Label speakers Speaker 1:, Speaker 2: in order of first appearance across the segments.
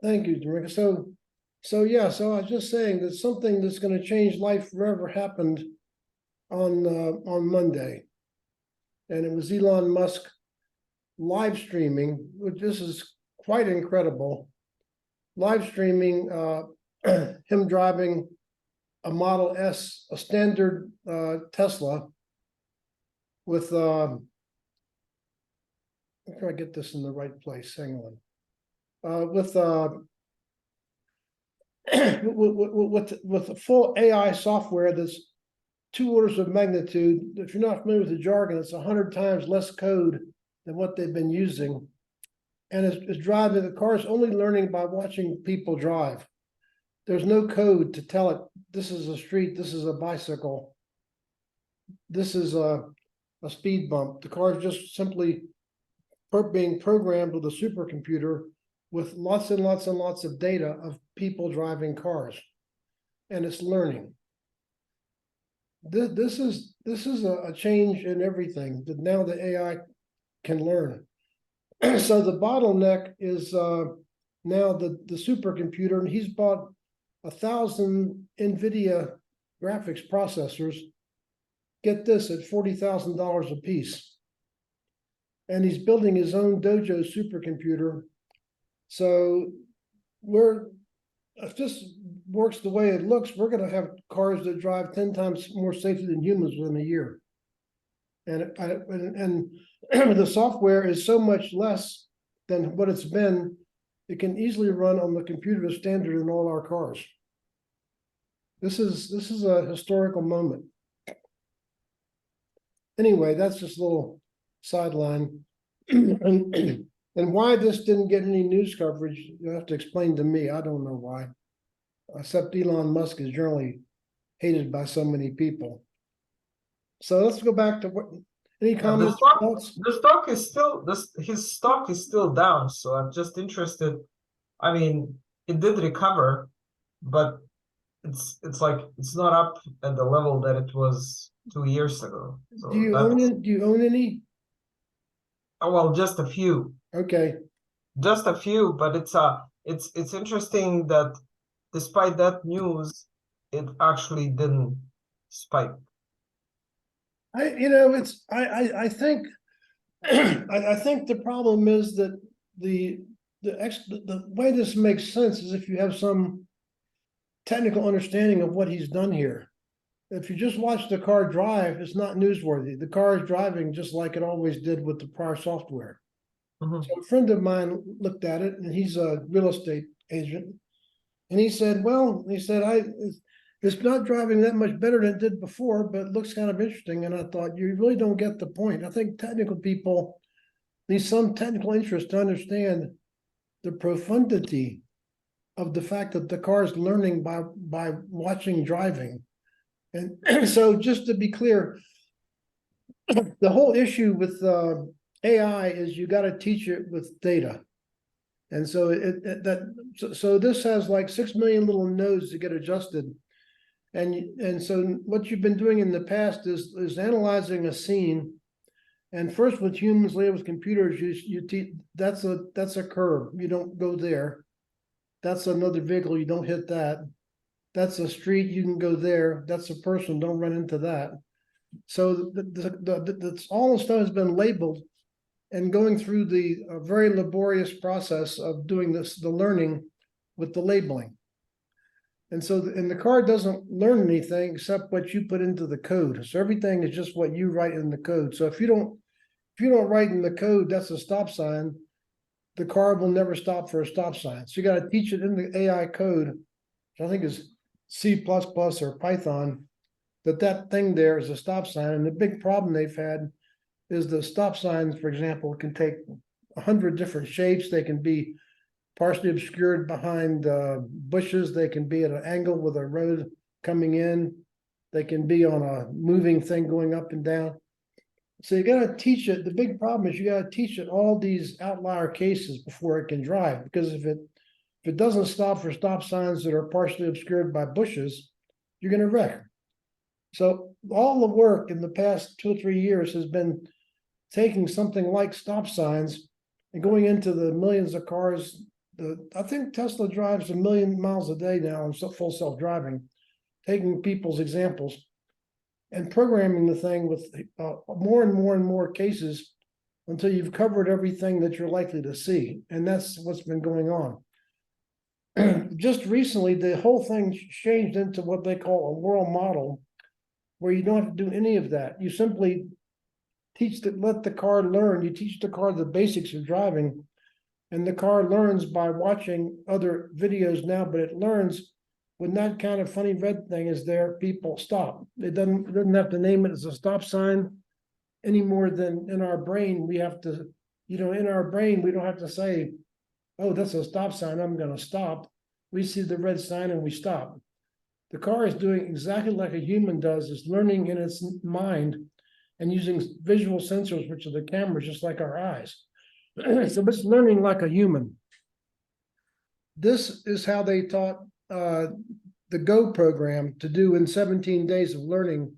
Speaker 1: Thank you, Dorinda. So I was just saying that something that's going to change life forever happened on Monday, and it was Elon Musk live streaming, which this is quite incredible. Live streaming him driving a Model S, a standard Tesla with I'm trying to get this in the right place. Hang on. With the full AI software that's 2 orders of magnitude. If you're not familiar with the jargon, it's 100 times less code than what they've been using. And it's driving, the car is only learning by watching people drive. There's no code to tell it, this is a street, this is a bicycle, this is a speed bump. The car is just simply being programmed with a supercomputer with lots and lots and lots of data of people driving cars, and it's learning. This is a change in everything that now the AI can learn. So the bottleneck is now the supercomputer, and he's bought 1,000 NVIDIA graphics processors. Get this, at $40,000 a piece. And he's building his own Dojo supercomputer. So if this works the way it looks, we're going to have cars that drive 10 times more safely than humans within a year. And the software is so much less than what it's been, it can easily run on the computer standard in all our cars. This is a historical moment. Anyway, that's just a little sideline. And why this didn't get any news coverage, you have to explain to me. I don't know why. Except Elon Musk is generally hated by so many people. So let's go back to what any comments?
Speaker 2: The stock is still his stock is still down. So I'm just interested. I mean, it did recover, but it's like it's not up at the level that it was 2 years ago. So
Speaker 1: do you own it? Do you own any?
Speaker 2: Oh, well, just a few.
Speaker 1: Okay.
Speaker 2: Just a few, but it's interesting that despite that news, it actually didn't spike.
Speaker 1: I think I think the problem is that the way this makes sense is if you have some technical understanding of what he's done here. If you just watch the car drive, it's not newsworthy. The car is driving just like it always did with the prior software. So a friend of mine looked at it, and he's a real estate agent, and he said, it's not driving that much better than it did before, but it looks kind of interesting. And I thought, you really don't get the point. I think technical people need some technical interest to understand the profundity of the fact that the car is learning by watching driving. And so just to be clear, the whole issue with AI is you got to teach it with data. And so so this has like 6 million little nodes to get adjusted. And so what you've been doing in the past is analyzing a scene. And first with humans, later with computers, you teach that's a curve. You don't go there. That's another vehicle, you don't hit that. That's a street, you can go there. That's a person, don't run into that. So that's all the stuff has been labeled, and going through the very laborious process of doing the learning with the labeling. And so the car doesn't learn anything except what you put into the code. So everything is just what you write in the code. So if you don't write in the code, that's a stop sign, the car will never stop for a stop sign. So you got to teach it in the AI code, which I think is C++ or Python, that thing there is a stop sign. And the big problem they've had is the stop signs, for example, can take 100 different shapes. They can be partially obscured behind bushes. They can be at an angle with a road coming in. They can be on a moving thing going up and down. So you got to teach it. The big problem is you got to teach it all these outlier cases before it can drive. Because if it doesn't stop for stop signs that are partially obscured by bushes, you're going to wreck. So all the work in the past 2 or 3 years has been taking something like stop signs and going into the millions of cars I think Tesla drives 1 million miles a day now in full self-driving, taking people's examples and programming the thing with more and more and more cases until you've covered everything that you're likely to see. And that's what's been going on. Just recently, the whole thing changed into what they call a world model, where you don't have to do any of that. You simply let the car learn. You teach the car the basics of driving, and the car learns by watching other videos now, but it learns when that kind of funny red thing is there, people stop. It doesn't have to name it as a stop sign any more than in our brain. We have to, in our brain, we don't have to say, oh, that's a stop sign, I'm gonna stop. We see the red sign and we stop. The car is doing exactly like a human does. It's learning in its mind and using visual sensors, which are the cameras, just like our eyes. So it's learning like a human. This is how they taught the Go program to do in 17 days of learning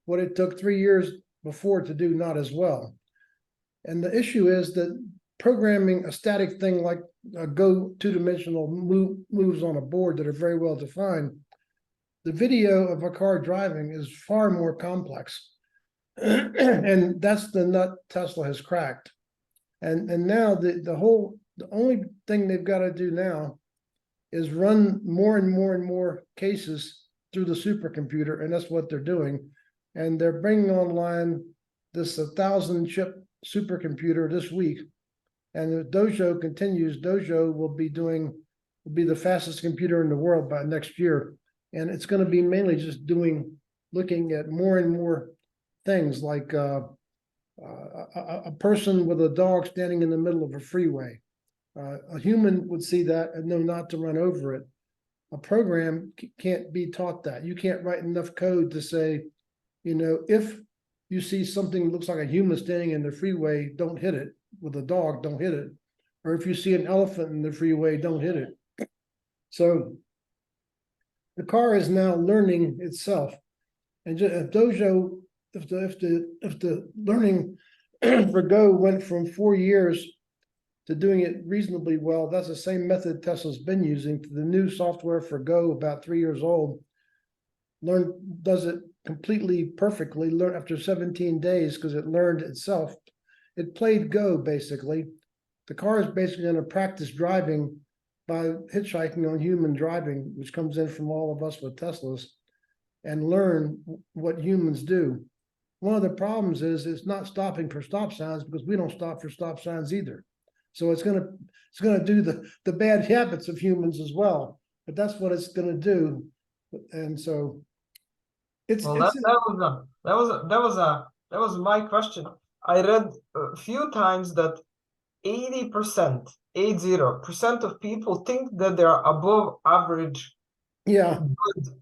Speaker 1: what it took 3 years before to do not as well. And the issue is that programming a static thing like a Go two-dimensional moves on a board that are very well defined, the video of a car driving is far more complex. And that's the nut Tesla has cracked. And now the only thing they've got to do now is run more and more and more cases through the supercomputer, and that's what they're doing. And they're bringing online this 1,000-chip supercomputer this week. And if Dojo continues, Dojo will be the fastest computer in the world by next year. And it's going to be mainly just looking at more and more things like a person with a dog standing in the middle of a freeway. A human would see that and know not to run over it. A program can't be taught that. You can't write enough code to say, if you see something that looks like a human standing in the freeway, don't hit it. With a dog, don't hit it. Or if you see an elephant in the freeway, don't hit it. So the car is now learning itself. And if Dojo, if the learning for Go went from 4 years to doing it reasonably well, that's the same method Tesla's been using. The new software for Go, about 3 years old, does it completely perfectly after 17 days because it learned itself. It played Go, basically. The car is basically going to practice driving by hitchhiking on human driving, which comes in from all of us with Teslas, and learn what humans do. One of the problems is it's not stopping for stop signs because we don't stop for stop signs either. So it's gonna do the bad habits of humans as well. But that's what it's gonna do. And so
Speaker 2: that was my question. I read a few times that 80% of people think that they're above average good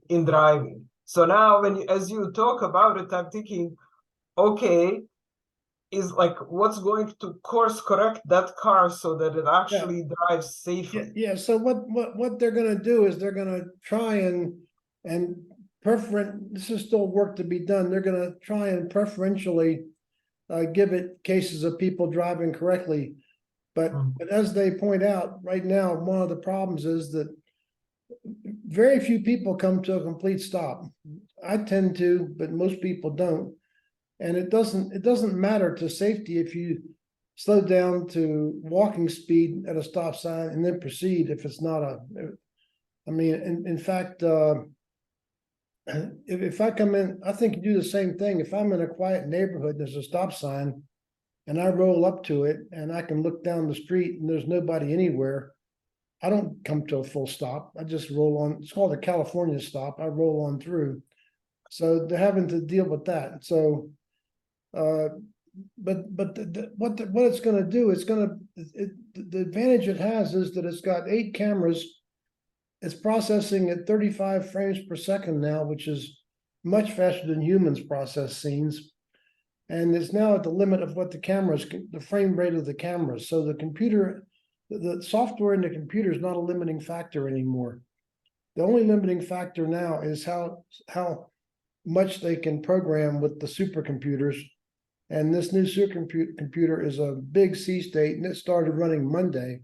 Speaker 2: in driving. So now as you talk about it, I'm thinking, okay, is like what's going to course correct that car so that it actually drives safely.
Speaker 1: Yeah. So what they're gonna do is they're gonna try and this is still work to be done. They're gonna try and preferentially give it cases of people driving correctly. But as they point out right now, one of the problems is that very few people come to a complete stop. I tend to, but most people don't. And it doesn't matter to safety if you slow down to walking speed at a stop sign and then proceed if it's not in fact, if I come in, I think you do the same thing. If I'm in a quiet neighborhood, there's a stop sign and I roll up to it and I can look down the street and there's nobody anywhere, I don't come to a full stop. I just roll on. It's called a California stop. I roll on through. So they're having to deal with that. So, what it's going to do, the advantage it has is that it's got 8 cameras. It's processing at 35 frames per second now, which is much faster than humans process scenes. And it's now at the limit of what the frame rate of the cameras. So the software in the computer is not a limiting factor anymore. The only limiting factor now is how much they can program with the supercomputers. And this new supercomputer is a big C state, and it started running Monday.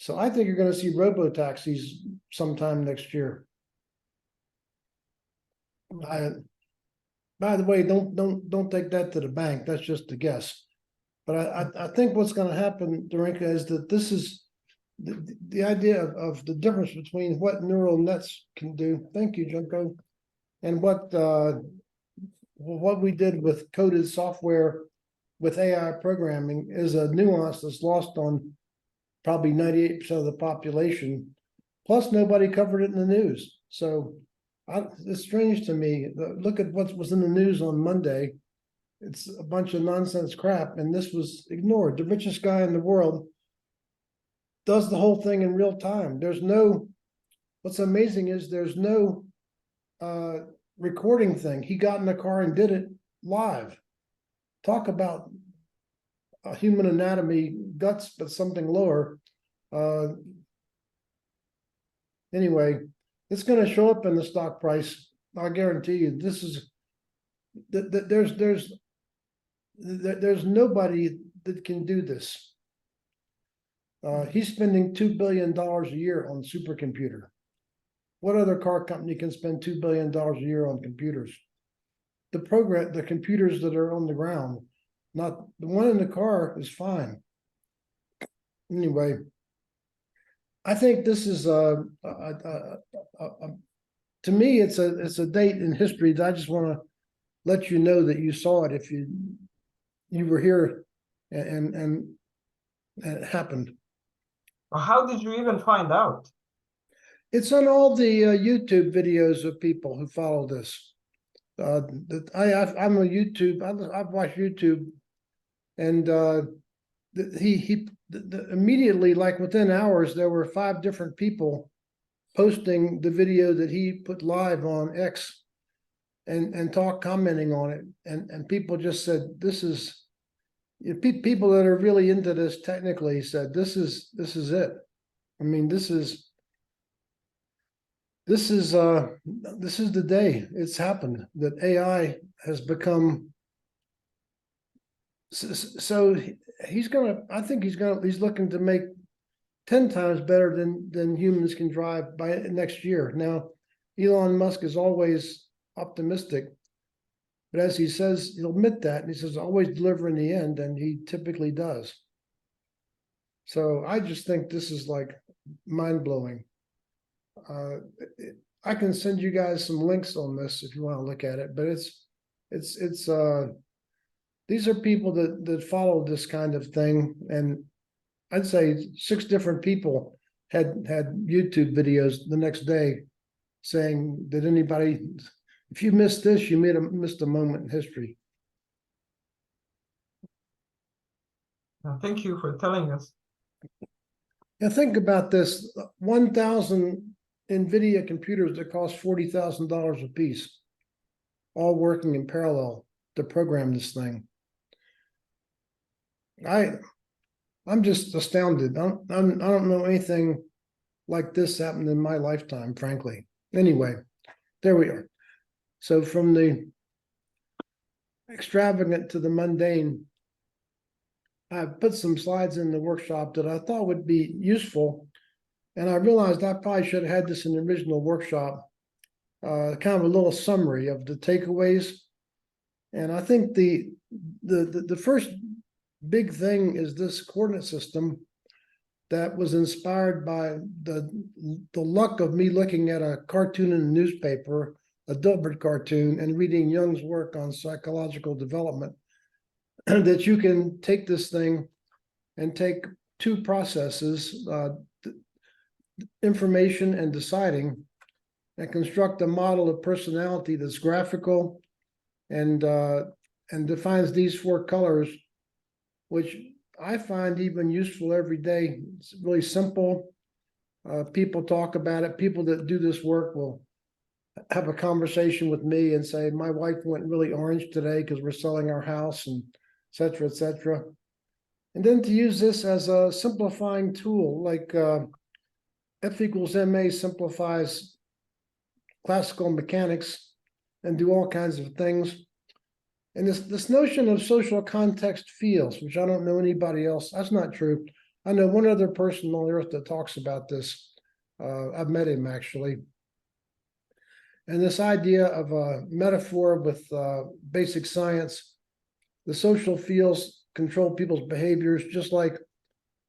Speaker 1: So I think you're gonna see robotaxis sometime next year. By the way, don't take that to the bank. That's just a guess. But I think what's gonna happen, Dorinka, is that this is the idea of the difference between what neural nets can do. Thank you, Junko. And what we did with coded software with AI programming is a nuance that's lost on probably 98% of the population. Plus, nobody covered it in the news. So it's strange to me. Look at what was in the news on Monday. It's a bunch of nonsense crap, and this was ignored. The richest guy in the world does the whole thing in real time. What's amazing is there's no recording thing. He got in the car and did it live. Talk about a human anatomy, guts, but something lower. Anyway, it's going to show up in the stock price. I guarantee you. This is there's nobody that can do this. He's spending $2 billion a year on supercomputer. What other car company can spend $2 billion a year on computers? The computers that are on the ground, not the one in the car is fine. Anyway, I think this is to me, it's a date in history that I just want to let you know that you saw it if you were here and it happened.
Speaker 2: How did you even find out?
Speaker 1: It's on all the YouTube videos of people who follow this. I'm a YouTube. I've watched YouTube, and immediately, like within hours, there were 5 different people posting the video that he put live on X, and commenting on it, and people just said, "This is." People that are really into this technically said, "This is it." I mean, this is the day it's happened, that AI has become so he's looking to make 10 times better than humans can drive by next year. Now, Elon Musk is always optimistic, but as he says, he'll admit that, and he says always deliver in the end, and he typically does. So I just think this is like mind-blowing. I can send you guys some links on this if you want to look at it, but these are people that follow this kind of thing, and I'd say 6 different people had YouTube videos the next day saying that if you missed this, you missed a moment in history.
Speaker 2: Thank you for telling us.
Speaker 1: Now think about this: 1,000 NVIDIA computers that cost $40,000 a piece, all working in parallel to program this thing. I'm just astounded. I don't know anything like this happened in my lifetime, frankly. Anyway, there we are. So from the extravagant to the mundane, I put some slides in the workshop that I thought would be useful. And I realized I probably should have had this in the original workshop, kind of a little summary of the takeaways. And I think the first big thing is this coordinate system that was inspired by the luck of me looking at a cartoon in a newspaper, a Dilbert cartoon, and reading Jung's work on psychological development, that you can take this thing and take 2 processes, information and deciding, and construct a model of personality that's graphical and defines these 4 colors, which I find even useful every day. It's really simple. People talk about it. People that do this work will have a conversation with me and say, my wife went really orange today because we're selling our house, and et cetera, et cetera. And then to use this as a simplifying tool, like F equals MA simplifies classical mechanics and do all kinds of things. And this notion of social context fields, which I don't know anybody else, that's not true. I know one other person on earth that talks about this. I've met him actually. And this idea of a metaphor with basic science, the social fields control people's behaviors, just like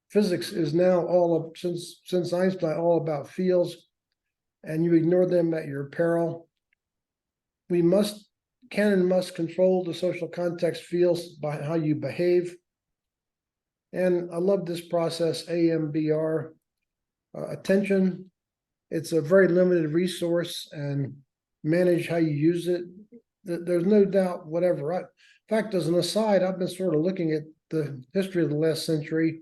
Speaker 1: physics is now since Einstein, all about fields, and you ignore them at your peril. We can and must control the social context fields by how you behave. And I love this process, AMBR, attention. It's a very limited resource, and manage how you use it. There's no doubt, whatever. In fact, as an aside, I've been sort of looking at the history of the last century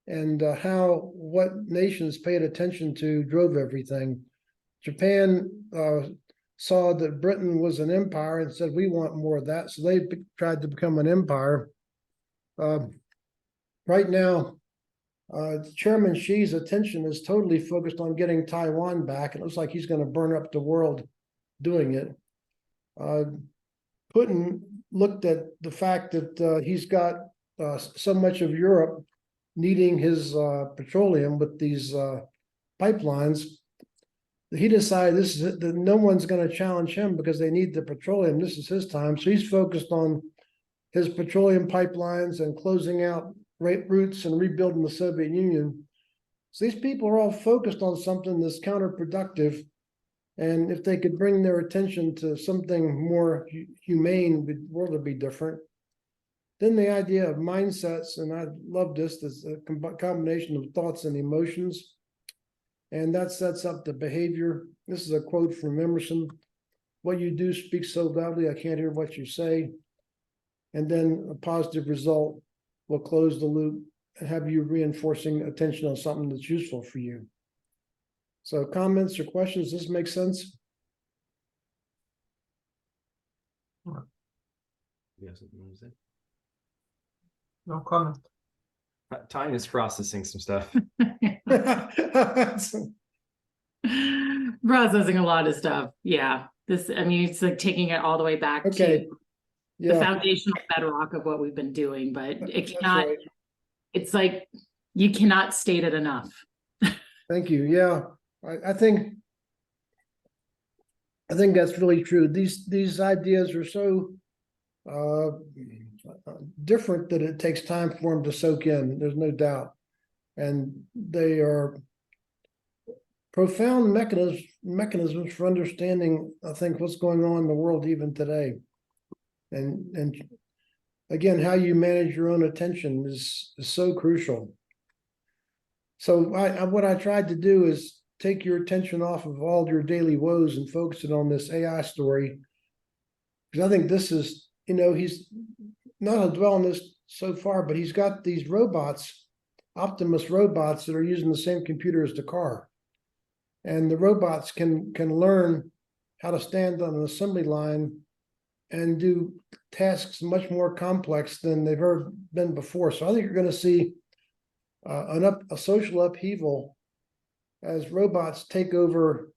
Speaker 1: and how what nations paid attention to drove everything. Japan saw that Britain was an empire and said, we want more of that. So they tried to become an empire. Right now, Chairman Xi's attention is totally focused on getting Taiwan back. It looks like he's going to burn up the world doing it. Putin looked at the fact that he's got so much of Europe needing his petroleum with these pipelines. He decided that no one's going to challenge him because they need the petroleum. This is his time. So he's focused on his petroleum pipelines and closing out routes and rebuilding the Soviet Union. So these people are all focused on something that's counterproductive. And if they could bring their attention to something more humane, the world would be different. Then the idea of mindsets, and I love this, there's a combination of thoughts and emotions. And that sets up the behavior. This is a quote from Emerson. What you do speaks so loudly, I can't hear what you say. And then a positive result will close the loop and have you reinforcing attention on something that's useful for you. So comments or questions, does this make sense?
Speaker 3: Yes,
Speaker 2: No comment.
Speaker 3: Time is processing some stuff.
Speaker 4: Processing a lot of stuff. Yeah. I mean, it's like taking it all the way back
Speaker 1: Okay.
Speaker 4: to the
Speaker 1: Yeah,
Speaker 4: foundational bedrock of what we've been doing, but it
Speaker 1: that's
Speaker 4: cannot,
Speaker 1: right.
Speaker 4: it's like, you cannot state it enough.
Speaker 1: Thank you. Yeah, I think that's really true. These ideas are so different that it takes time for them to soak in. There's no doubt, and they are profound mechanisms for understanding, I think, what's going on in the world even today. And again, how you manage your own attention is so crucial. So what I tried to do is take your attention off of all your daily woes and focus it on this AI story. Because I think this is, he's not dwell on this so far, but he's got these robots, Optimus robots, that are using the same computer as the car. And the robots can learn how to stand on an assembly line and do tasks much more complex than they've ever been before. So I think you're going to see a social upheaval as robots take over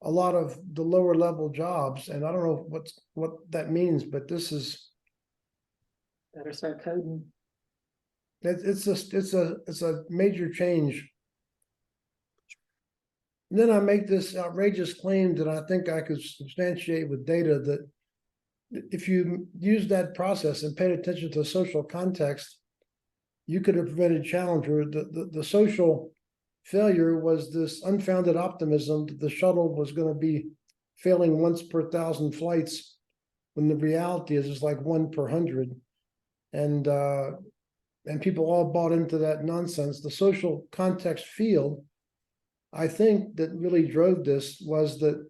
Speaker 1: a lot of the lower level jobs. And I don't know what that means, but this is
Speaker 4: Better start coding.
Speaker 1: it's a major change. And then I make this outrageous claim that I think I could substantiate with data that if you use that process and paid attention to social context, you could have prevented Challenger. The social failure was this unfounded optimism that the shuttle was going to be failing once per 1,000 flights, when the reality is it's like 1 per 100. And people all bought into that nonsense. The social context field, I think, that really drove this was that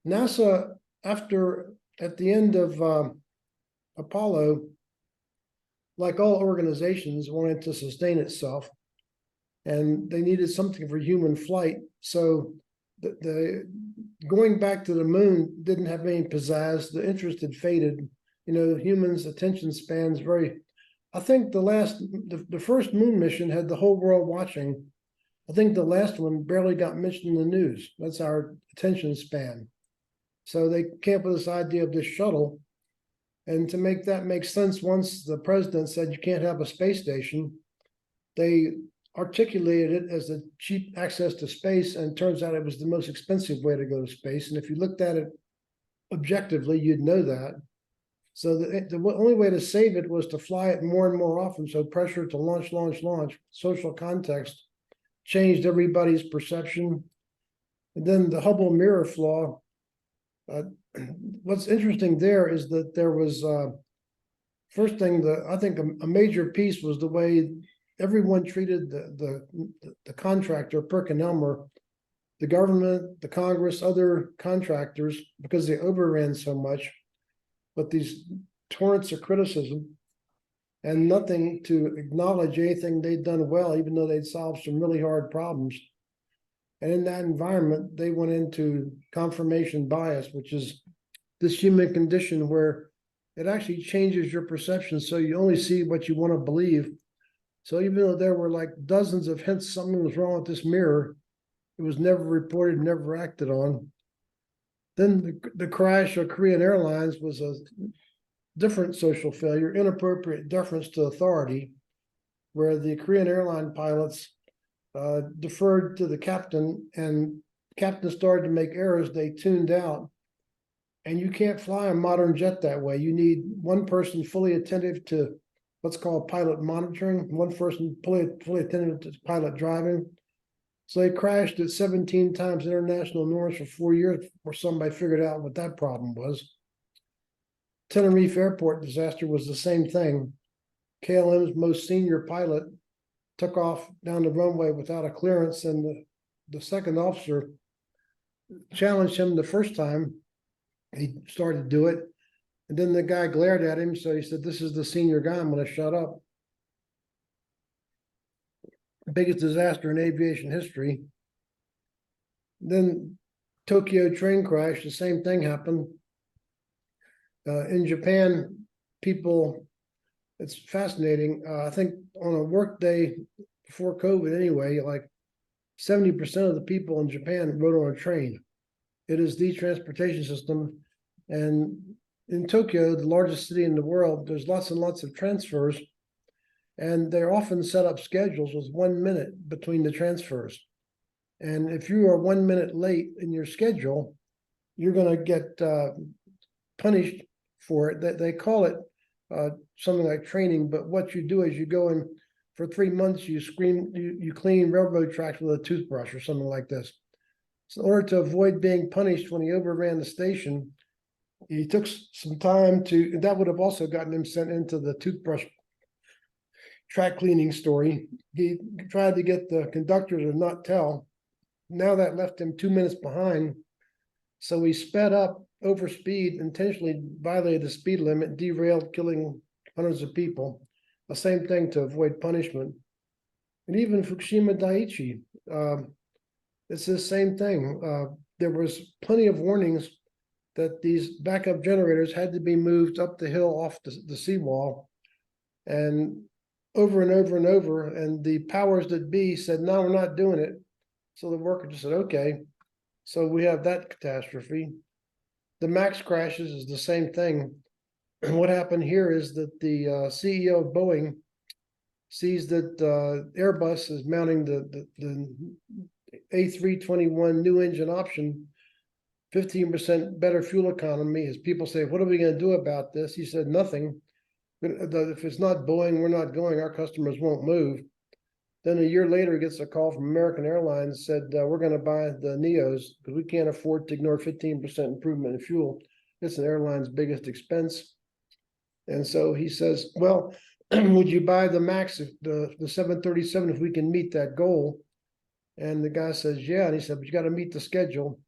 Speaker 1: NASA, at the end of Apollo, like all organizations, wanted to sustain itself, and they needed something for human flight. So the going back to the moon didn't have any pizzazz. The interest had faded. Humans' attention spans very. I think the first moon mission had the whole world watching. I think the last one barely got mentioned in the news. That's our attention span. So they came up with this idea of this shuttle. And to make that make sense, once the president said you can't have a space station, they articulated it as the cheap access to space, and it turns out it was the most expensive way to go to space. And if you looked at it objectively, you'd know that. So the only way to save it was to fly it more and more often. So pressure to launch, social context changed everybody's perception. And then the Hubble mirror flaw. What's interesting there is that there was first thing, I think a major piece was the way everyone treated the contractor, PerkinElmer, the government, the Congress, other contractors, because they overran so much, but these torrents of criticism and nothing to acknowledge anything they'd done well, even though they'd solved some really hard problems. And in that environment, they went into confirmation bias, which is this human condition where it actually changes your perception. So you only see what you want to believe. So even though there were like dozens of hints something was wrong with this mirror, it was never reported, never acted on. Then the crash of Korean Airlines was a different social failure, inappropriate deference to authority, where the Korean airline pilots deferred to the captain, and captain started to make errors. They tuned out, and you can't fly a modern jet that way. You need one person fully attentive to what's called pilot monitoring, one person fully attentive to pilot driving. So they crashed at 17 times international norms for 4 years before somebody figured out what that problem was. Tenerife airport disaster was the same thing. KLM's most senior pilot took off down the runway without a clearance, and the second officer challenged him the first time. He started to do it, and then the guy glared at him, so he said, "This is the senior guy, I'm going to shut up." Biggest disaster in aviation history. Then Tokyo train crash, the same thing happened. In Japan, people, it's fascinating. I think on a work day before COVID anyway, like 70% of the people in Japan rode on a train. It is the transportation system. And in Tokyo, the largest city in the world, there's lots and lots of transfers. And they're often set up schedules with 1 minute between the transfers. And if you are 1 minute late in your schedule, you're going to get punished for it. They call it something like training, but what you do is you go in for 3 months, you clean railroad tracks with a toothbrush or something like this. So in order to avoid being punished when he overran the station, he took some time to, that would have also gotten him sent into the toothbrush track cleaning story. He tried to get the conductor to not tell. Now that left him 2 minutes behind. So he sped up, over speed, intentionally violated the speed limit, derailed, killing hundreds of people. The same thing to avoid punishment. And even Fukushima Daiichi, it's the same thing. There was plenty of warnings that these backup generators had to be moved up the hill off the seawall. And over and over and over, and the powers that be said, "No, we're not doing it." So the worker just said, "Okay." So we have that catastrophe. The MAX crashes is the same thing. And what happened here is that the CEO of Boeing sees that Airbus is mounting the A321 new engine option, 15% better fuel economy. As people say, "What are we going to do about this?" He said, "Nothing. If it's not Boeing, we're not going. Our customers won't move." Then a year later, he gets a call from American Airlines, said, "We're going to buy the NEOs because we can't afford to ignore 15% improvement in fuel. It's an airline's biggest expense." And so he says, "Well, would you buy the MAX, the 737, if we can meet that goal?" And the guy says, "Yeah." And he said, "But you got to meet the schedule."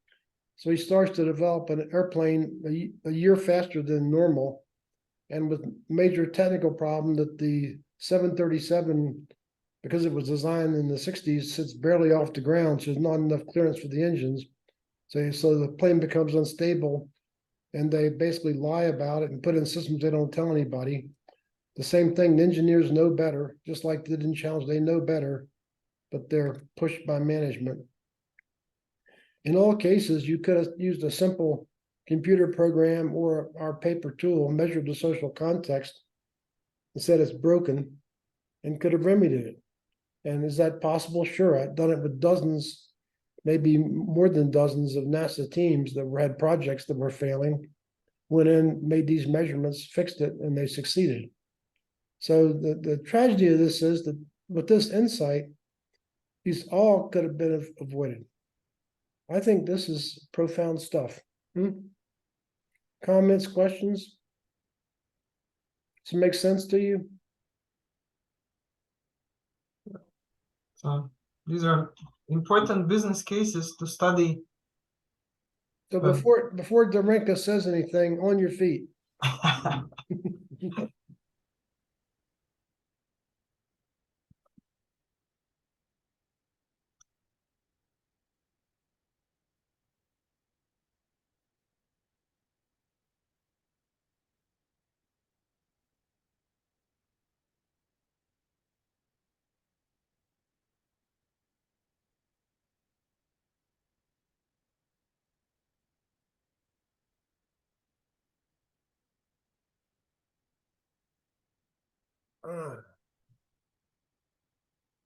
Speaker 1: So he starts to develop an airplane a year faster than normal, and with major technical problem that the 737, because it was designed in the 60s, sits barely off the ground, so there's not enough clearance for the engines. So the plane becomes unstable, and they basically lie about it and put in systems they don't tell anybody. The same thing, the engineers know better, just like they didn't challenge, they know better, but they're pushed by management. In all cases, you could have used a simple computer program or our paper tool, measured the social context, and said it's broken, and could have remedied it. And is that possible? Sure, I've done it with dozens, maybe more than dozens of NASA teams that had projects that were failing, went in, made these measurements, fixed it, and they succeeded. So the tragedy of this is that with this insight, these all could have been avoided. I think this is profound stuff. Comments, questions? Does it make sense to you?
Speaker 2: So these are important business cases to study.
Speaker 1: So
Speaker 2: But-
Speaker 1: before Dorinka says anything, on your feet.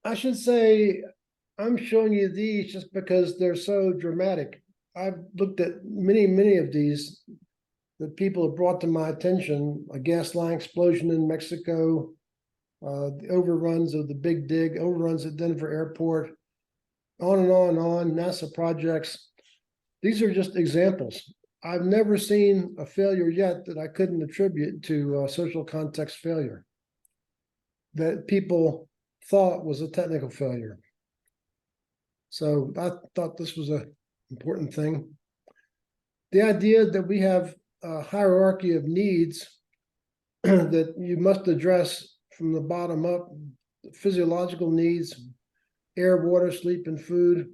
Speaker 1: I should say, I'm showing you these just because they're so dramatic. I've looked at many of these that people have brought to my attention, a gas line explosion in Mexico, the overruns of the Big Dig, overruns at Denver Airport, on and on and on, NASA projects. These are just examples. I've never seen a failure yet that I couldn't attribute to social context failure that people thought was a technical failure. So I thought this was an important thing. The idea that we have a hierarchy of needs that you must address from the bottom up, physiological needs, air, water, sleep, and food,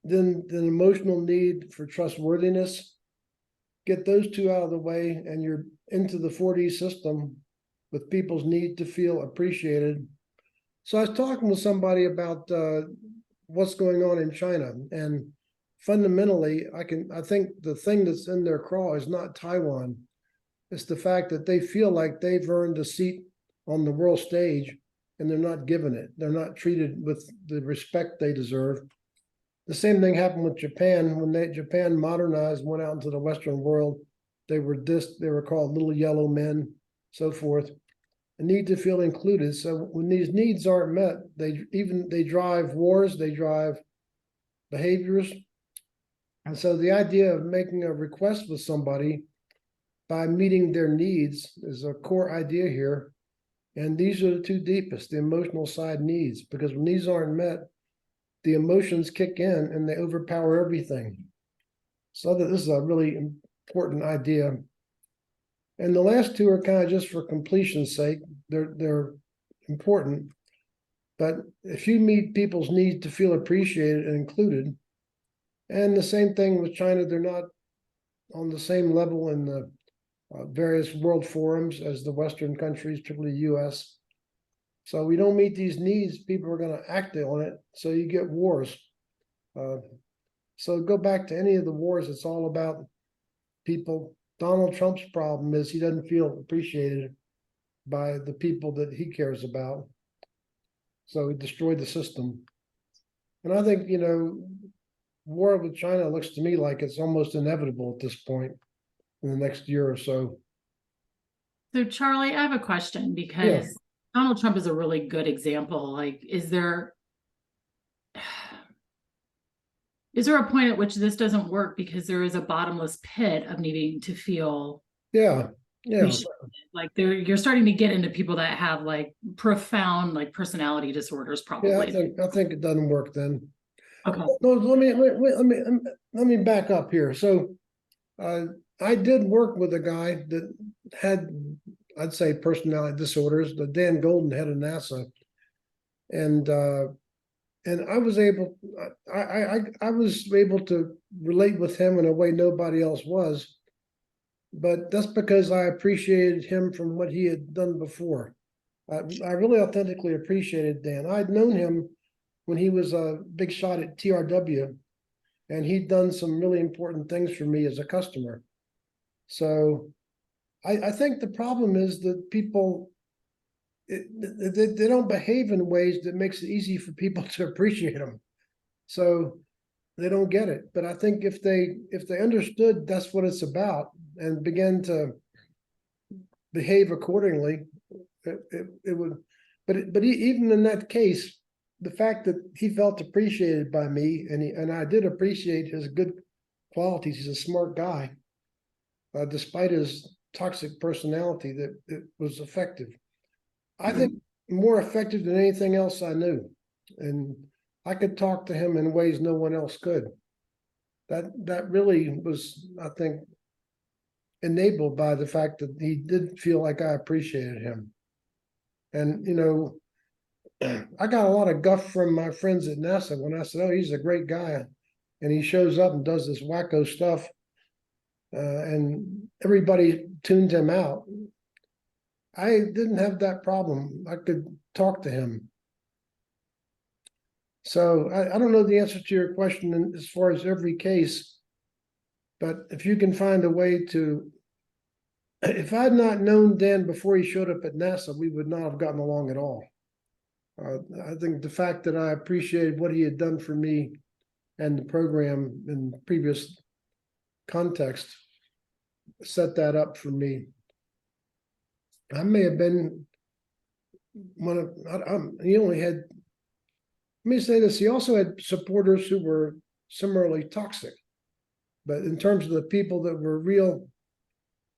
Speaker 1: then the emotional need for trustworthiness, get those two out of the way, and you're into the 4D system with people's need to feel appreciated. So I was talking with somebody about what's going on in China, and fundamentally, I think the thing that's in their craw is not Taiwan. It's the fact that they feel like they've earned a seat on the world stage, and they're not given it. They're not treated with the respect they deserve. The same thing happened with Japan. When Japan modernized, went out into the Western world, they were called little yellow men, so forth. A need to feel included. So when these needs aren't met, they drive wars, they drive behaviors. And so the idea of making a request with somebody by meeting their needs is a core idea here. And these are the two deepest, the emotional side needs, because when these aren't met, the emotions kick in and they overpower everything. So this is a really important idea. And the last two are kind of just for completion's sake. They're important. But if you meet people's need to feel appreciated and included, and the same thing with China, they're not on the same level in the various world forums as the Western countries, particularly the US. So we don't meet these needs, people are going to act on it. So you get wars. So go back to any of the wars, it's all about people. Donald Trump's problem is he doesn't feel appreciated by the people that he cares about. So he destroyed the system. And I think, war with China looks to me like it's almost inevitable at this point in the next year or so.
Speaker 4: So Charlie, I have a question because Donald Trump is a really good example. Like, is there a point at which this doesn't work because there is a bottomless pit of needing to feel appreciated? Like you're starting to get into people that have like profound like personality disorders, probably.
Speaker 1: I think it doesn't work then.
Speaker 4: Okay.
Speaker 1: No, let me back up here. So I did work with a guy that had, I'd say, personality disorders, the Dan Golden, head of NASA. And I was able to relate with him in a way nobody else was. But that's because I appreciated him from what he had done before. I really authentically appreciated Dan. I'd known him when he was a big shot at TRW, and he'd done some really important things for me as a customer. So I think the problem is that people they don't behave in ways that makes it easy for people to appreciate them. So they don't get it. But I think if they understood that's what it's about and began to behave accordingly, it would. But even in that case, the fact that he felt appreciated by me, and I did appreciate his good qualities. He's a smart guy, despite his toxic personality. That it was effective. I think more effective than anything else I knew, and I could talk to him in ways no one else could. That really was, I think, enabled by the fact that he did feel like I appreciated him. And, I got a lot of guff from my friends at NASA when I said, oh, he's a great guy. And he shows up and does this wacko stuff. And everybody tuned him out. I didn't have that problem. I could talk to him. So I don't know the answer to your question as far as every case, but if you can find a way to, if I had not known Dan before he showed up at NASA, we would not have gotten along at all. I think the fact that I appreciated what he had done for me and the program in previous context set that up for me. I may have been one of, he only had, let me say this, he also had supporters who were similarly toxic. But in terms of the people that were real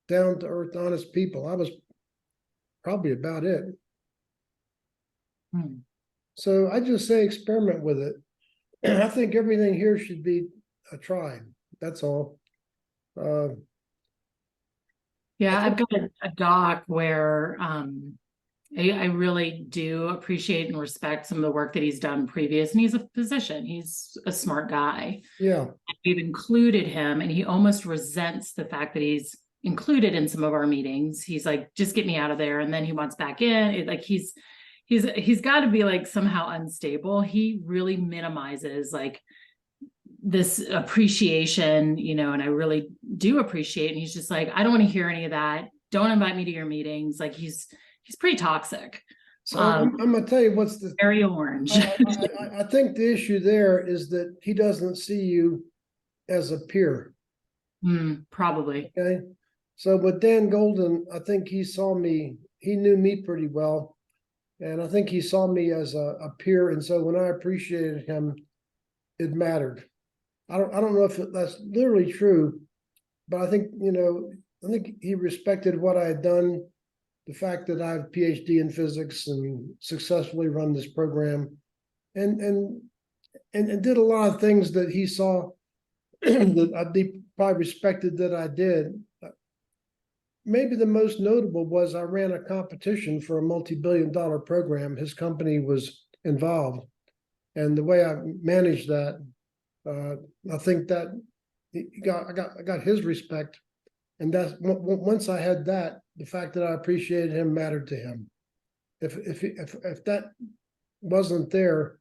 Speaker 1: down-to-earth, honest people, I was probably about it. So I just say experiment with it. I think everything here should be a try. That's all.
Speaker 4: Yeah, I've got a doc where I really do appreciate and respect some of the work that he's done previous, and he's a physician. He's a smart guy.
Speaker 1: Yeah.
Speaker 4: And we've included him, and he almost resents the fact that he's included in some of our meetings. He's like, just get me out of there. And then he wants back in. Like he's got to be like somehow unstable. He really minimizes like this appreciation, and I really do appreciate. And he's just like, I don't want to hear any of that. Don't invite me to your meetings. Like he's pretty toxic.
Speaker 1: So I'm gonna tell you what's the
Speaker 4: very orange.
Speaker 1: I think the issue there is that he doesn't see you as a peer.
Speaker 4: Probably.
Speaker 1: Okay. So with Dan Golden, I think he knew me pretty well. And I think he saw me as a peer. And so when I appreciated him, it mattered. I don't know if that's literally true, but I think, I think he respected what I had done, the fact that I have a PhD in physics and successfully run this program, and did a lot of things that he saw that I probably respected that I did. Maybe the most notable was I ran a competition for a multi-billion-dollar program. His company was involved, and the way I managed that, I think that I got his respect, and that's once I had that, the fact that I appreciated him mattered to him. If that wasn't there,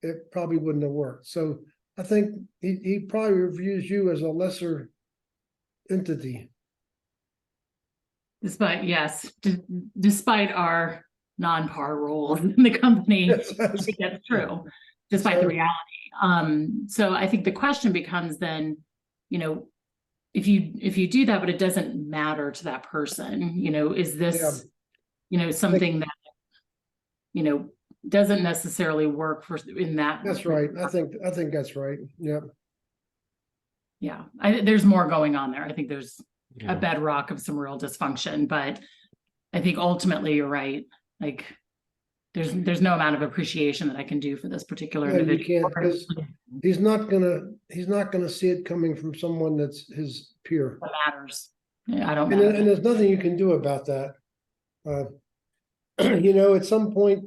Speaker 1: it probably wouldn't have worked. So I think he probably views you as a lesser entity.
Speaker 4: Despite our non-par roles in the company, I think that's true, despite the reality. So I think the question becomes then, if you do that, but it doesn't matter to that person, is this, something that, doesn't necessarily work in that.
Speaker 1: That's right. I think that's right. Yep.
Speaker 4: Yeah. There's more going on there. I think there's a bedrock of some real dysfunction, but I think ultimately you're right. Like there's no amount of appreciation that I can do for this particular individual.
Speaker 1: You can't, because he's not gonna see it coming from someone that's his peer.
Speaker 4: That matters. Yeah, I don't know.
Speaker 1: And there's nothing you can do about that. At some point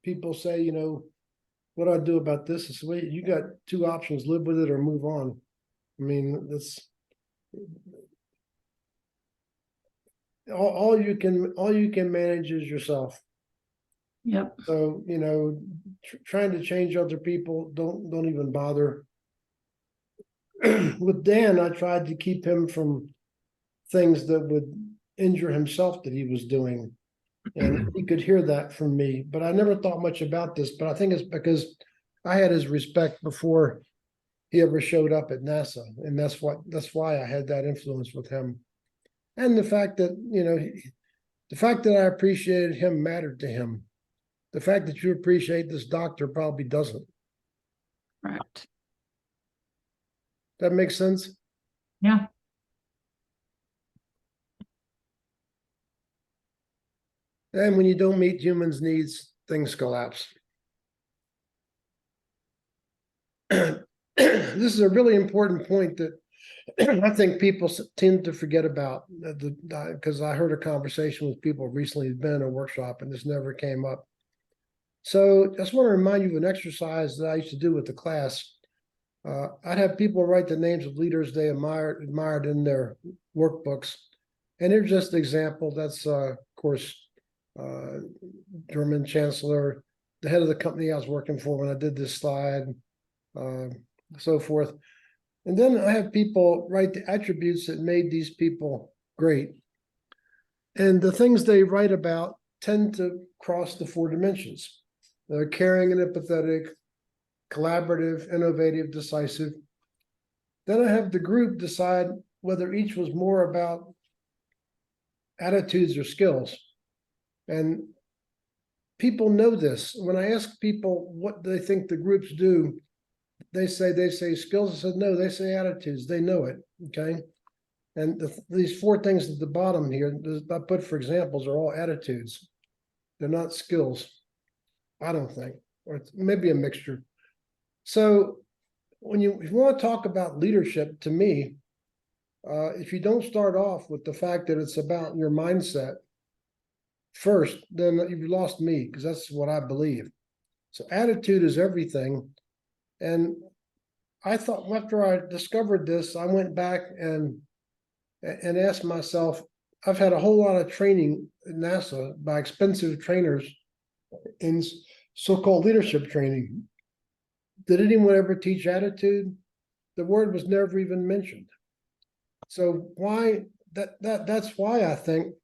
Speaker 1: people say, what do I do about this? It's, wait, you got two options: live with it or move on. I mean, that's all you can manage is yourself.
Speaker 4: Yep.
Speaker 1: So, trying to change other people, don't even bother. With Dan, I tried to keep him from things that would injure himself that he was doing. And he could hear that from me, but I never thought much about this, but I think it's because I had his respect before he ever showed up at NASA. And that's why I had that influence with him. And the fact that, the fact that I appreciated him mattered to him. The fact that you appreciate this doctor probably doesn't.
Speaker 4: Correct.
Speaker 1: That makes sense?
Speaker 4: Yeah.
Speaker 1: And when you don't meet humans' needs, things collapse. This is a really important point that I think people tend to forget about, because I heard a conversation with people recently who've been in a workshop and this never came up. So I just want to remind you of an exercise that I used to do with the class. I'd have people write the names of leaders they admired in their workbooks. And here's just an example. That's, of course, German Chancellor, the head of the company I was working for when I did this slide, so forth. And then I have people write the attributes that made these people great. And the things they write about tend to cross the 4 dimensions. They're caring and empathetic, collaborative, innovative, decisive. Then I have the group decide whether each was more about attitudes or skills. And people know this. When I ask people what they think the groups do, they say skills. I said, no, they say attitudes. They know it, okay? And these 4 things at the bottom here, I put for examples, are all attitudes. They're not skills, I don't think, or it's maybe a mixture. So if you want to talk about leadership, to me, if you don't start off with the fact that it's about your mindset first, then you've lost me, because that's what I believe. So attitude is everything. And I thought, after I discovered this, I went back and asked myself, I've had a whole lot of training at NASA by expensive trainers in so-called leadership training. Did anyone ever teach attitude? The word was never even mentioned. So that's why I think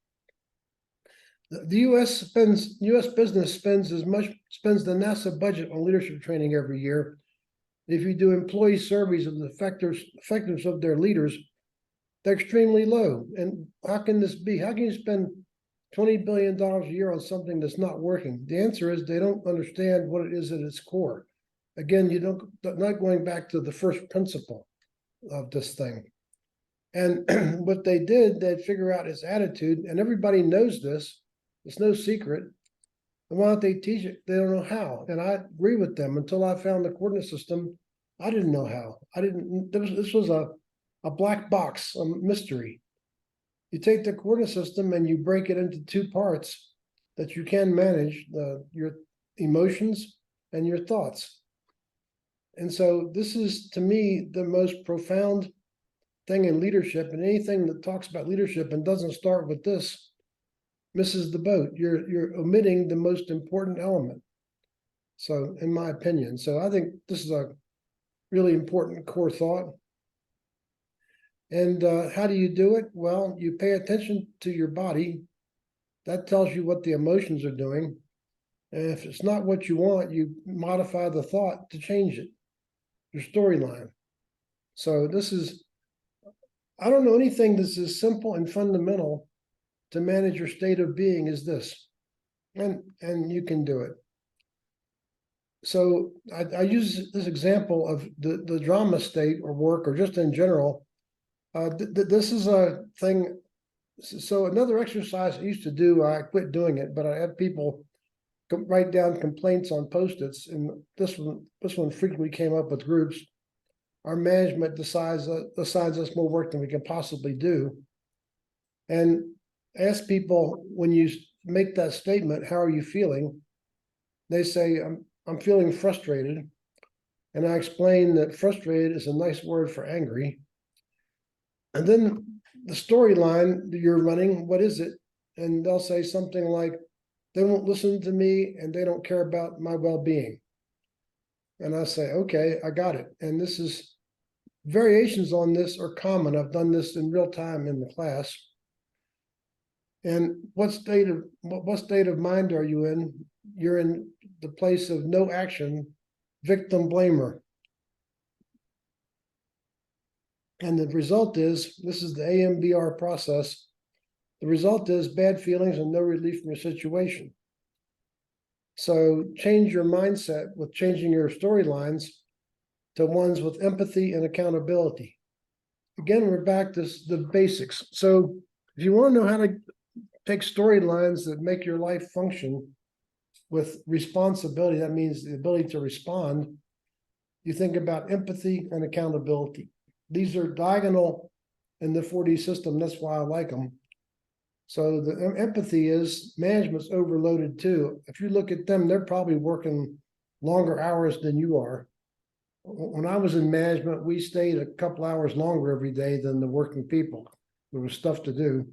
Speaker 1: the U.S. business spends the NASA budget on leadership training every year. If you do employee surveys of the effectiveness of their leaders, they're extremely low. And how can this be? How can you spend $20 billion a year on something that's not working? The answer is they don't understand what it is at its core. Again, not going back to the first principle of this thing. And what they did, they'd figure out his attitude, and everybody knows this. It's no secret. And why don't they teach it? They don't know how. And I agree with them. Until I found the coordinate system, I didn't know how. This was a black box, a mystery. You take the coordinate system and you break it into 2 parts that you can manage, your emotions and your thoughts. And so this is, to me, the most profound thing in leadership, and anything that talks about leadership and doesn't start with this misses the boat. You're omitting the most important element. So, in my opinion, so I think this is a really important core thought. And how do you do it? Well, you pay attention to your body. That tells you what the emotions are doing. And if it's not what you want, you modify the thought to change it, your storyline. So I don't know anything that's as simple and fundamental to manage your state of being as this. And you can do it. So I use this example of the drama state or work, or just in general. This is a thing. So another exercise I used to do, I quit doing it, but I had people write down complaints on Post-its, and this one frequently came up with groups. Our management assigns us more work than we can possibly do. And ask people, when you make that statement, how are you feeling? They say, I'm feeling frustrated. And I explain that frustrated is a nice word for angry. And then the storyline that you're running, what is it? And they'll say something like, they won't listen to me and they don't care about my well-being. And I say, okay, I got it. And this is, variations on this are common. I've done this in real time in the class. And what state of mind are you in? You're in the place of no action, victim blamer. And the result is, this is the AMBR process. The result is bad feelings and no relief from your situation. So change your mindset with changing your storylines to ones with empathy and accountability. Again, we're back to the basics. So if you want to know how to take storylines that make your life function with responsibility, that means the ability to respond, you think about empathy and accountability. These are diagonal in the 4D system. That's why I like them. So the empathy is management's overloaded too. If you look at them, they're probably working longer hours than you are. When I was in management, we stayed a couple hours longer every day than the working people. There was stuff to do.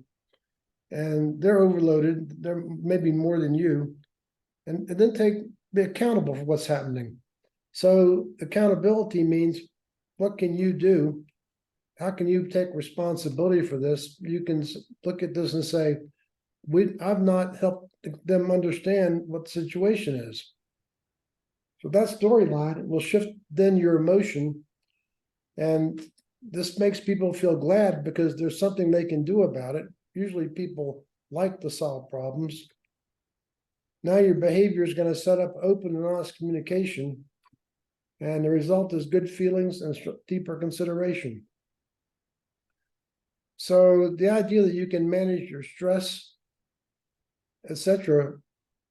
Speaker 1: And they're overloaded. They're maybe more than you. And then be accountable for what's happening. So accountability means, what can you do? How can you take responsibility for this? You can look at this and say, I've not helped them understand what the situation is. So that storyline will shift then your emotion. And this makes people feel glad because there's something they can do about it. Usually people like to solve problems. Now your behavior is going to set up open and honest communication. And the result is good feelings and deeper consideration. So the idea that you can manage your stress, etc.,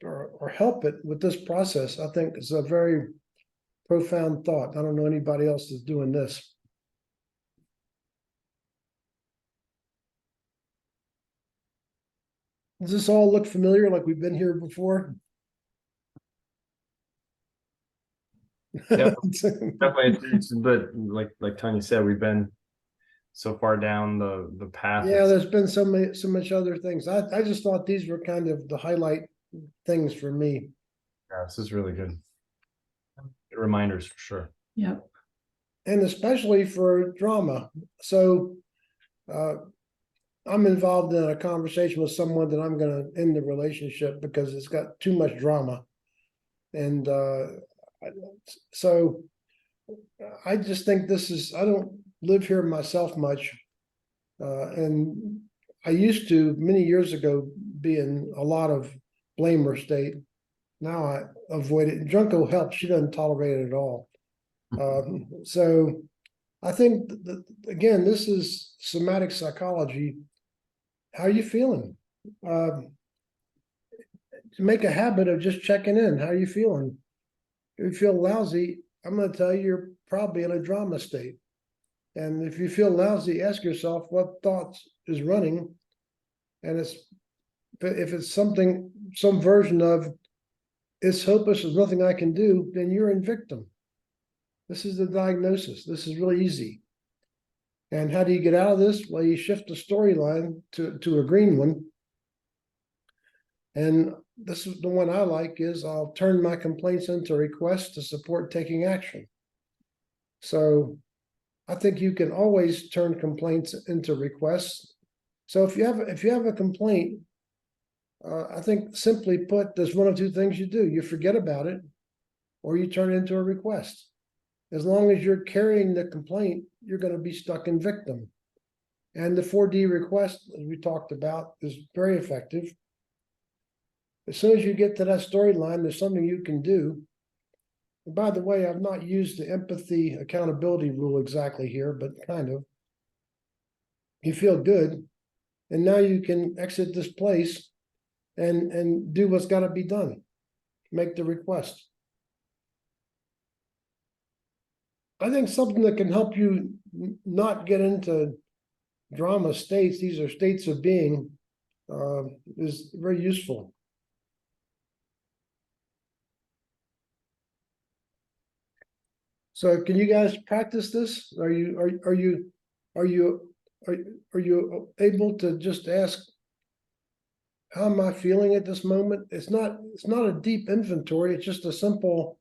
Speaker 1: or help it with this process, I think is a very profound thought. I don't know anybody else that's doing this. Does this all look familiar, like we've been here before?
Speaker 3: Definitely, but like Tanya said, we've been so far down the path.
Speaker 1: Yeah, there's been so much other things. I just thought these were kind of the highlight things for me.
Speaker 3: Yeah, this is really good. Good reminders for sure.
Speaker 4: Yep.
Speaker 1: And especially for drama. So I'm involved in a conversation with someone that I'm going to end the relationship because it's got too much drama. And so I just think this is, I don't live here myself much. And I used to, many years ago, be in a lot of blamer state. Now I avoid it. Junko helps. She doesn't tolerate it at all. So I think, again, this is somatic psychology. How are you feeling? Make a habit of just checking in. How are you feeling? If you feel lousy, I'm going to tell you, you're probably in a drama state. And if you feel lousy, ask yourself what thoughts is running. And if it's some version of, it's hopeless, there's nothing I can do, then you're in victim. This is the diagnosis. This is really easy. And how do you get out of this? Well, you shift the storyline to a green one. And this is the one I like, is I'll turn my complaints into requests to support taking action. So I think you can always turn complaints into requests. So if you have a complaint, I think simply put, there's one of two things you do. You forget about it, or you turn it into a request. As long as you're carrying the complaint, you're going to be stuck in victim. And the 4D request, as we talked about, is very effective. As soon as you get to that storyline, there's something you can do. And by the way, I've not used the empathy accountability rule exactly here, but kind of. You feel good, and now you can exit this place and do what's got to be done. Make the request. I think something that can help you not get into drama states, these are states of being, is very useful. So can you guys practice this? Are you able to just ask, how am I feeling at this moment? It's not a deep inventory. It's just a simple,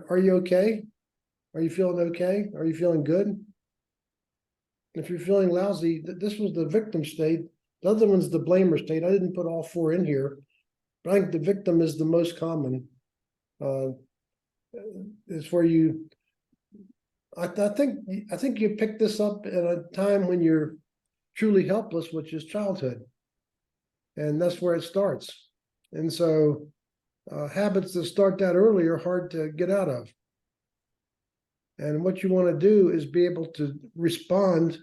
Speaker 1: are you okay? Are you feeling okay? Are you feeling good? If you're feeling lousy, this was the victim state. The other one's the blamer state. I didn't put all four in here, but I think the victim is the most common. It's where you, I think you pick this up at a time when you're truly helpless, which is childhood. And that's where it starts. And so habits that start that early are hard to get out of. And what you want to do is be able to respond.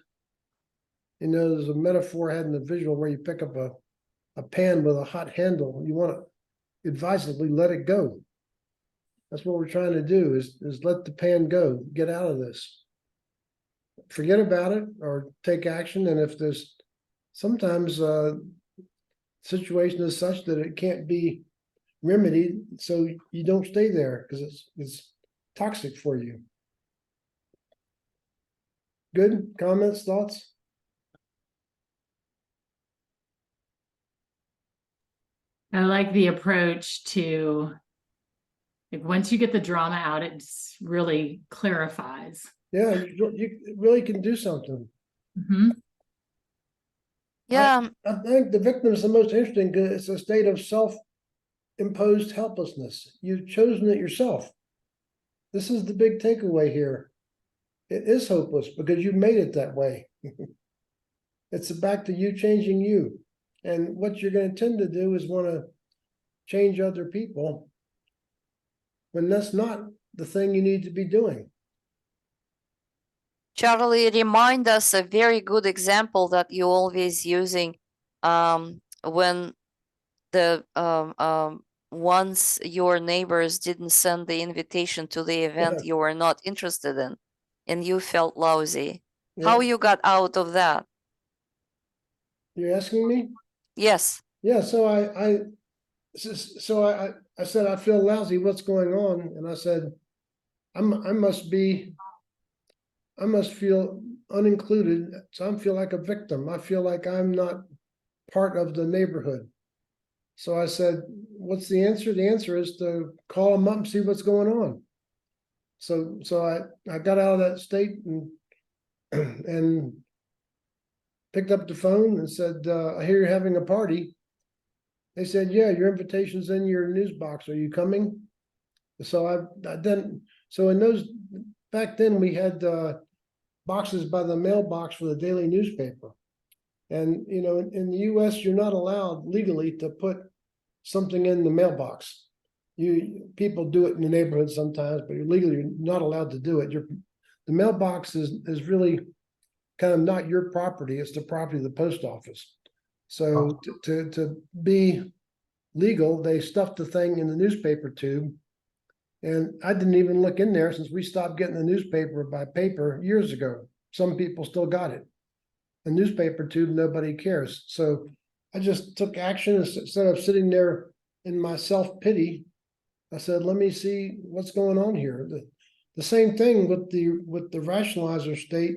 Speaker 1: You know, there's a metaphor I had in the visual where you pick up a pan with a hot handle. You want to advisedly let it go. That's what we're trying to do is let the pan go, get out of this. Forget about it or take action. And if there's sometimes situation is such that it can't be remedied, so you don't stay there because it's toxic for you. Good comments, thoughts?
Speaker 4: I like the approach to, like, once you get the drama out, it really clarifies.
Speaker 1: Yeah, you really can do something.
Speaker 4: Mm-hmm.
Speaker 5: Yeah,
Speaker 1: I think the victim is the most interesting because it's a state of self-imposed helplessness. You've chosen it yourself. This is the big takeaway here. It is hopeless because you made it that way. It's back to you changing you. And what you're going to tend to do is want to change other people when that's not the thing you need to be doing.
Speaker 5: Charlie, remind us a very good example that you always using when the once your neighbors didn't send the invitation to the event you were not interested in and you felt lousy. How you got out of that?
Speaker 1: You're asking me?
Speaker 5: Yes.
Speaker 1: Yeah, so I said I feel lousy, what's going on? And I said I must feel unincluded, so I feel like a victim. I feel like I'm not part of the neighborhood. So I said, what's the answer? The answer is to call them up and see what's going on. So I got out of that state and and picked up the phone and said, I hear you're having a party. They said, yeah, your invitation's in your news box. Are you coming? So so in those, back then we had boxes by the mailbox for the daily newspaper. And, you know, in the US, you're not allowed legally to put something in the mailbox. People do it in the neighborhood sometimes, but you're not allowed to do it. The mailbox is really kind of not your property. It's the property of the post office. So to be legal, they stuffed the thing in the newspaper tube. And I didn't even look in there since we stopped getting the newspaper by paper years ago. Some people still got it. A newspaper tube, nobody cares. So I just took action instead of sitting there in my self-pity. I said, let me see what's going on here. The same thing with the rationalizer state.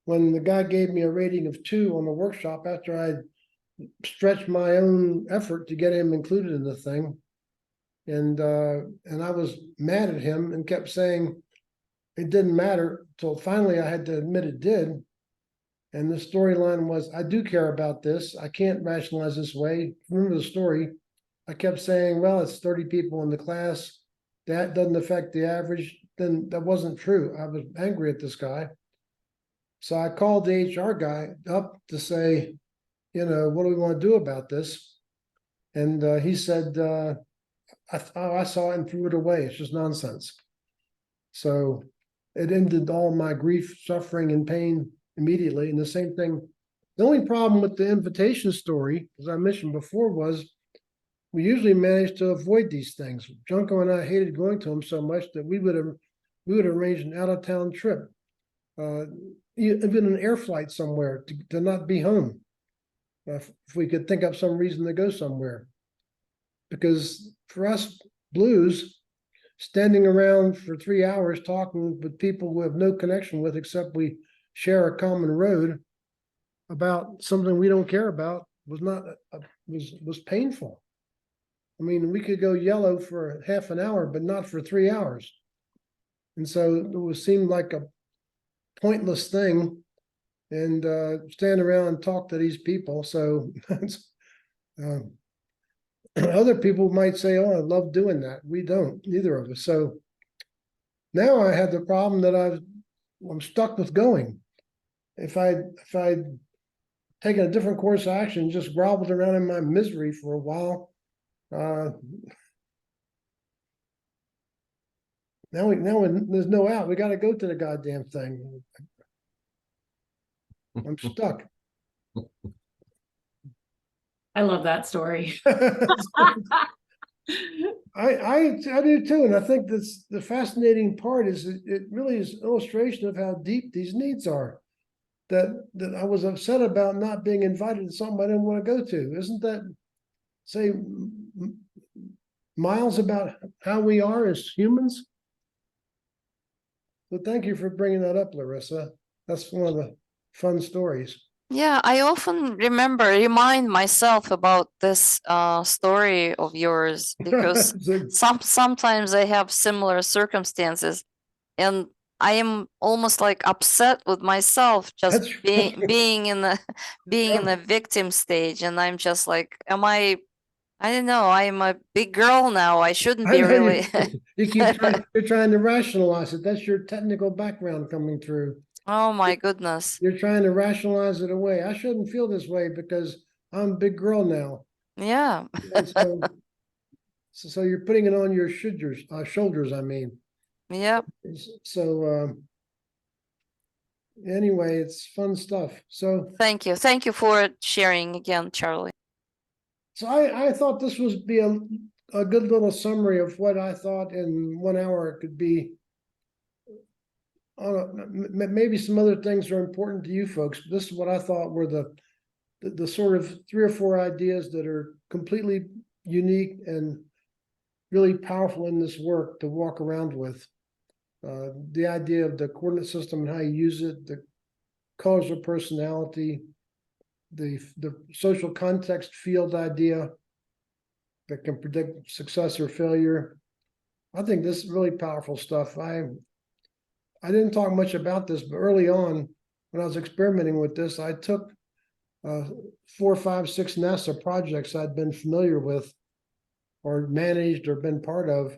Speaker 1: When the guy gave me a rating of 2 on the workshop after I stretched my own effort to get him included in the thing. And I was mad at him and kept saying it didn't matter till finally I had to admit it did. And the storyline was, I do care about this. I can't rationalize this way. Remember the story? I kept saying, well, it's 30 people in the class. That doesn't affect the average. Then that wasn't true. I was angry at this guy. So I called the HR guy up to say, you know, what do we want to do about this? And he said, I saw it and threw it away. It's just nonsense. So it ended all my grief, suffering, and pain immediately. And the same thing, the only problem with the invitation story, as I mentioned before, was we usually managed to avoid these things. Junko and I hated going to them so much that we would arrange an out-of-town trip, even an air flight somewhere to not be home. If we could think up some reason to go somewhere. Because for us blues, standing around for 3 hours talking with people we have no connection with except we share a common road about something we don't care about was painful. I mean, we could go yellow for half an hour, but not for 3 hours. And so it seemed like a pointless thing and stand around and talk to these people. So other people might say, "Oh, I love doing that." We don't, neither of us. So now I have the problem that I'm stuck with going. If I'd taken a different course of action, just grovelled around in my misery for a while, now there's no out. We got to go to the goddamn thing. I'm stuck.
Speaker 4: I love that story.
Speaker 1: I do too, and I think that's the fascinating part is it really is an illustration of how deep these needs are. That I was upset about not being invited to something I didn't want to go to. Isn't that say miles about how we are as humans? So thank you for bringing that up, Larissa. That's one of the fun stories.
Speaker 5: Yeah, I often remind myself about this story of yours because sometimes I have similar circumstances, and I am almost like upset with myself just
Speaker 1: That's
Speaker 5: being in the victim stage, and I'm just like, I don't know, I'm a big girl now. I shouldn't be
Speaker 1: know
Speaker 5: really.
Speaker 1: you're trying to rationalize it. That's your technical background coming through.
Speaker 5: Oh my goodness.
Speaker 1: You're trying to rationalize it away. I shouldn't feel this way because I'm a big girl now.
Speaker 5: Yeah.
Speaker 1: And so you're putting it on your shoulders, I mean.
Speaker 5: Yep.
Speaker 1: So anyway, it's fun stuff. So
Speaker 5: Thank you for sharing again, Charlie.
Speaker 1: so I thought this would be a good little summary of what I thought in 1 hour it could be. Maybe some other things are important to you folks, but this is what I thought were the sort of 3 or 4 ideas that are completely unique and really powerful in this work to walk around with. The idea of the coordinate system and how you use it, the colors of personality, the social context field idea that can predict success or failure. I think this is really powerful stuff. I didn't talk much about this, but early on, when I was experimenting with this, I took 4, 5, 6 NASA projects I'd been familiar with or managed or been part of,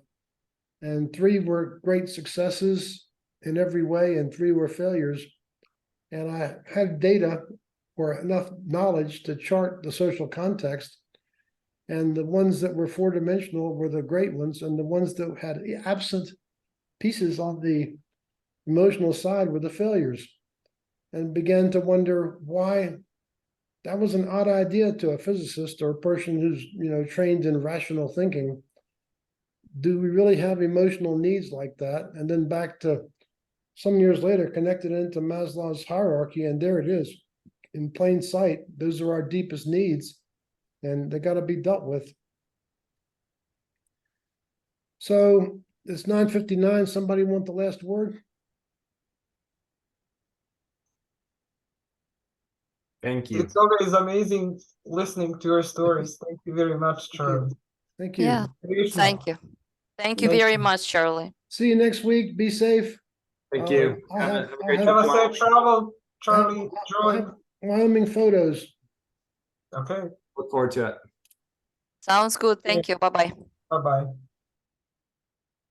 Speaker 1: and 3 were great successes in every way, and 3 were failures. And I had data or enough knowledge to chart the social context, and the ones that were 4-dimensional were the great ones, and the ones that had absent pieces on the emotional side were the failures, and began to wonder why that was an odd idea to a physicist or a person who's trained in rational thinking. Do we really have emotional needs like that? And then back to some years later, connected into Maslow's hierarchy, and there it is in plain sight. Those are our deepest needs, and they got to be dealt with. So it's 9:59. Somebody want the last word?
Speaker 3: Thank you.
Speaker 2: It's always amazing listening to your stories. Thank you very much, Charlie.
Speaker 1: Thank you.
Speaker 5: Yeah. Thank you. Thank you very much, Charlie.
Speaker 1: See you next week. Be safe.
Speaker 3: Thank you.
Speaker 2: Have a safe travel, Charlie.
Speaker 1: I'll have Wyoming photos.
Speaker 2: Okay.
Speaker 3: Look forward to it.
Speaker 5: Sounds good. Thank you. Bye-bye.
Speaker 2: Bye-bye.